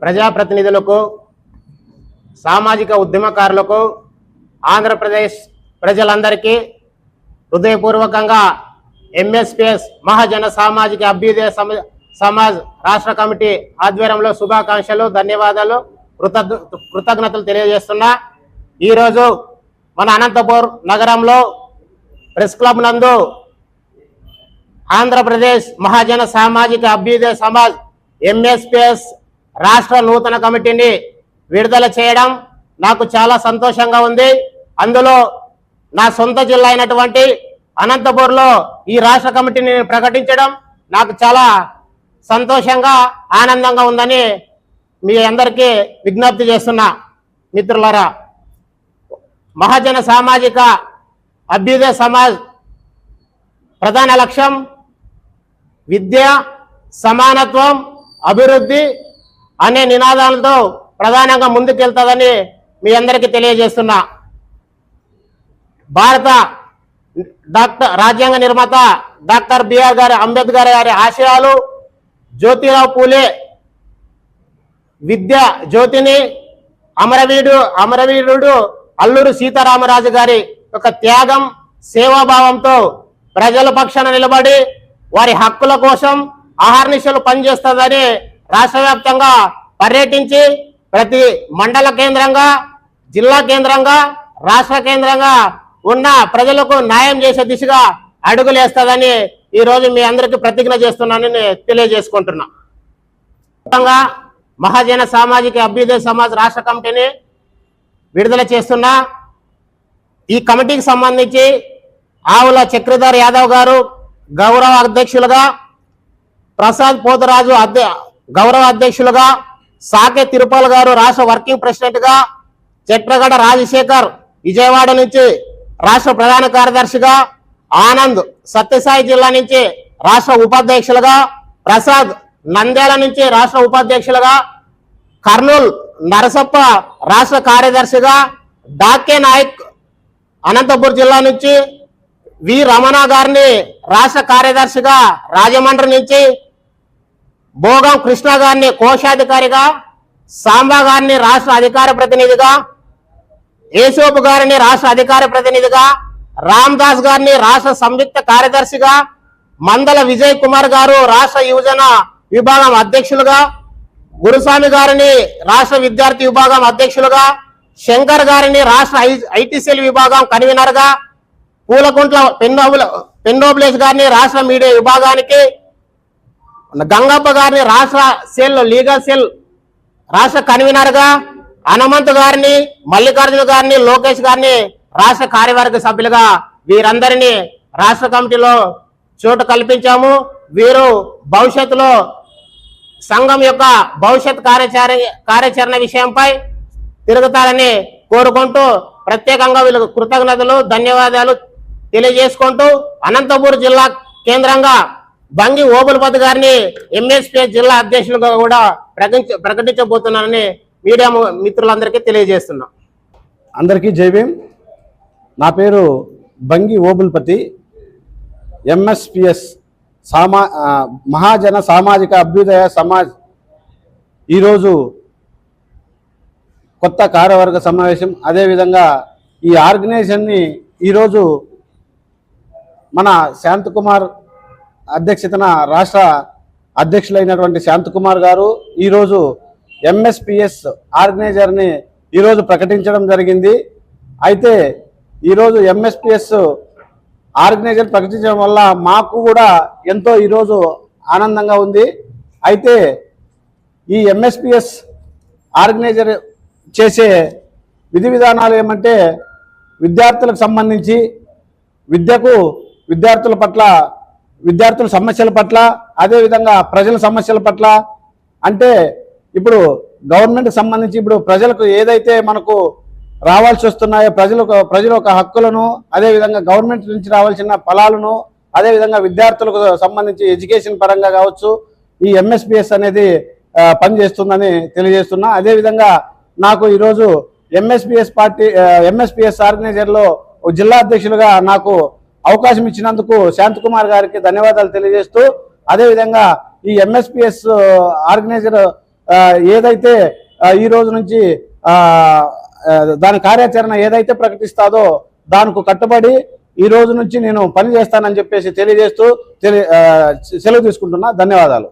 ప్రజాప్రతినిధులకు, సామాజిక ఉద్యమకారులకు, ఆంధ్రప్రదేశ్ ప్రజలందరికీ హృదయపూర్వకంగా ఎంఎస్పీఎస్ మహాజన సామాజిక అభ్యుదయ సమాజ్ రాష్ట్ర కమిటీ ఆధ్వర్యంలో శుభాకాంక్షలు, ధన్యవాదాలు, కృతజ్ఞతలు తెలియజేస్తున్నా. ఈరోజు మన అనంతపూర్ నగరంలో ప్రెస్ క్లబ్ నందు ఆంధ్రప్రదేశ్ మహాజన సామాజిక అభ్యుదయ సమాజ్ ఎంఎస్పీఎస్ రాష్ట్ర నూతన కమిటీని విడుదల చేయడం నాకు చాలా సంతోషంగా ఉంది. అందులో నా సొంత జిల్లా అయినటువంటి అనంతపూర్లో ఈ రాష్ట్ర కమిటీని ప్రకటించడం నాకు చాలా సంతోషంగా, ఆనందంగా ఉందని మీ అందరికీ విజ్ఞప్తి చేస్తున్నా. మిత్రులారా, మహాజన సామాజిక అభ్యుదయ సమాజ్ ప్రధాన లక్ష్యం విద్య, సమానత్వం, అభివృద్ధి అనే నినాదాలతో ప్రధానంగా ముందుకెళ్తుందని మీ అందరికీ తెలియజేస్తున్నా. భారత రాజ్యాంగ నిర్మాత డాక్టర్ బిఆర్ అంబేద్కర్ గారి ఆశయాలు, జ్యోతిరావు పూలే విద్యా జ్యోతిని, అమరవీరుడు అల్లూరి సీతారామరాజు గారి యొక్క త్యాగం, సేవాభావంతో ప్రజల పక్షాన నిలబడి వారి హక్కుల కోసం అహర్నిశలు పనిచేస్తుందని రాష్ట్ర వ్యాప్తంగా పర్యటించి ప్రతి మండల కేంద్రంగా, జిల్లా కేంద్రంగా, రాష్ట్ర కేంద్రంగా ఉన్న ప్రజలకు న్యాయం చేసే దిశగా అడుగులేస్తుందని ఈరోజు మీ అందరికీ ప్రతిజ్ఞ చేస్తున్నానని తెలియజేసుకుంటున్నా. మహాజన సామాజిక అభ్యుదయ సమాజ్ రాష్ట్ర కమిటీని విడుదల చేస్తున్నా. ఈ కమిటీకి సంబంధించి ఆవుల చక్రధర్ యాదవ్ గారు గౌరవ అధ్యక్షులుగా, ప్రసాద్ పోతరాజు గౌరవ అధ్యక్షులుగా, సాకే తిరుపల్ గారు రాష్ట్ర వర్కింగ్ ప్రెసిడెంట్ గా, చెట్రగడ రాజశేఖర్ విజయవాడ నుంచి రాష్ట్ర ప్రధాన కార్యదర్శిగా, ఆనంద్ సత్యసాయి జిల్లా నుంచి రాష్ట్ర ఉపాధ్యక్షులుగా, ప్రసాద్ నంద్యాల నుంచి రాష్ట్ర ఉపాధ్యక్షులుగా, కర్నూలు నరసప్ప రాష్ట్ర కార్యదర్శిగా, డాకే నాయక్ అనంతపూర్ జిల్లా నుంచి, వి రమణ గారిని రాష్ట్ర కార్యదర్శిగా, రాజమండ్రి నుంచి భోగం కృష్ణ గారిని కోశాధికారిగా, సాంబా గారిని రాష్ట్ర అధికార ప్రతినిధిగా, ఏసోపు గారిని రాష్ట్ర అధికార ప్రతినిధిగా, రామ్దాస్ గారిని రాష్ట్ర సంయుక్త కార్యదర్శిగా, మందల విజయ్ కుమార్ గారు రాష్ట్ర యువజన విభాగం అధ్యక్షులుగా, గురుస్వామి గారిని రాష్ట్ర విద్యార్థి విభాగం అధ్యక్షులుగా, శంకర్ గారిని రాష్ట్ర ఐటీసీఎల్ విభాగం కన్వీనర్ గా, పూలకుంట్ల పెన్నోబ్లేష్ గారిని రాష్ట్ర మీడియా విభాగానికి, గంగప్ప గారిని రాష్ట్ర లీగల్ సెల్ రాష్ట్ర కన్వీనర్ గా, హనుమంత్ గారిని, మల్లికార్జున గారిని, లోకేష్ గారిని రాష్ట్ర కార్యవర్గ సభ్యులుగా వీరందరినీ రాష్ట్ర కమిటీలో చోటు కల్పించాము. వీరు భవిష్యత్తులో సంఘం యొక్క భవిష్యత్ కార్యాచరణ విషయంపై తిరుగుతారని కోరుకుంటూ ప్రత్యేకంగా వీళ్ళకు కృతజ్ఞతలు, ధన్యవాదాలు తెలియజేసుకుంటూ అనంతపూర్ జిల్లా కేంద్రంగా బంగి ఓబులపతి గారిని ఎంఎస్పీఎస్ జిల్లా అధ్యక్షులుగా కూడా ప్రకటించబోతున్నానని మీడియా మిత్రులందరికీ తెలియజేస్తున్నాం. అందరికీ జై భీమ్. నా పేరు బంగి ఓబుల్పతి. ఎంఎస్పీఎస్ మహాజన సామాజిక అభ్యుదయ సమాజ్ ఈరోజు కొత్త కార్యవర్గ సమావేశం, అదేవిధంగా ఈ ఆర్గనైజేషన్ని ఈరోజు మన శాంతకుమార్ అధ్యక్షతన రాష్ట్ర అధ్యక్షులైనటువంటి శాంతకుమార్ గారు ఈరోజు ఎంఎస్పీఎస్ ఆర్గనైజర్ని ఈరోజు ప్రకటించడం జరిగింది. అయితే ఈరోజు ఎంఎస్పీఎస్ ఆర్గనైజర్ ప్రకటించడం వల్ల మాకు కూడా ఎంతో ఈరోజు ఆనందంగా ఉంది. అయితే ఈ ఎంఎస్పీఎస్ ఆర్గనైజర్ చేసే విధి విధానాలు ఏమంటే, విద్యార్థులకు సంబంధించి విద్యార్థుల పట్ల, విద్యార్థుల సమస్యల పట్ల, అదేవిధంగా ప్రజల సమస్యల పట్ల, అంటే ఇప్పుడు గవర్నమెంట్కి సంబంధించి ఇప్పుడు ప్రజలకు ఏదైతే మనకు రావాల్సి వస్తున్నాయో ప్రజల యొక్క హక్కులను, అదేవిధంగా గవర్నమెంట్ నుంచి రావాల్సిన ఫలాలను, అదేవిధంగా విద్యార్థులకు సంబంధించి ఎడ్యుకేషన్ పరంగా కావచ్చు ఈ ఎంఎస్పీఎస్ అనేది పనిచేస్తుందని తెలియజేస్తున్నా. అదేవిధంగా నాకు ఈరోజు ఎంఎస్పీఎస్ ఆర్గనైజర్లో జిల్లా అధ్యక్షులుగా నాకు అవకాశం ఇచ్చినందుకు శాంతకుమార్ గారికి ధన్యవాదాలు తెలియజేస్తూ, అదేవిధంగా ఈ ఎంఎస్పీఎస్ ఆర్గనైజర్ ఏదైతే ఈ రోజు నుంచి దాని కార్యాచరణ ఏదైతే ప్రకటిస్తాదో దానికి కట్టుబడి ఈ రోజు నుంచి నేను పని చేస్తానని చెప్పేసి తెలియజేస్తూ సెలవు తీసుకుంటున్నా. ధన్యవాదాలు.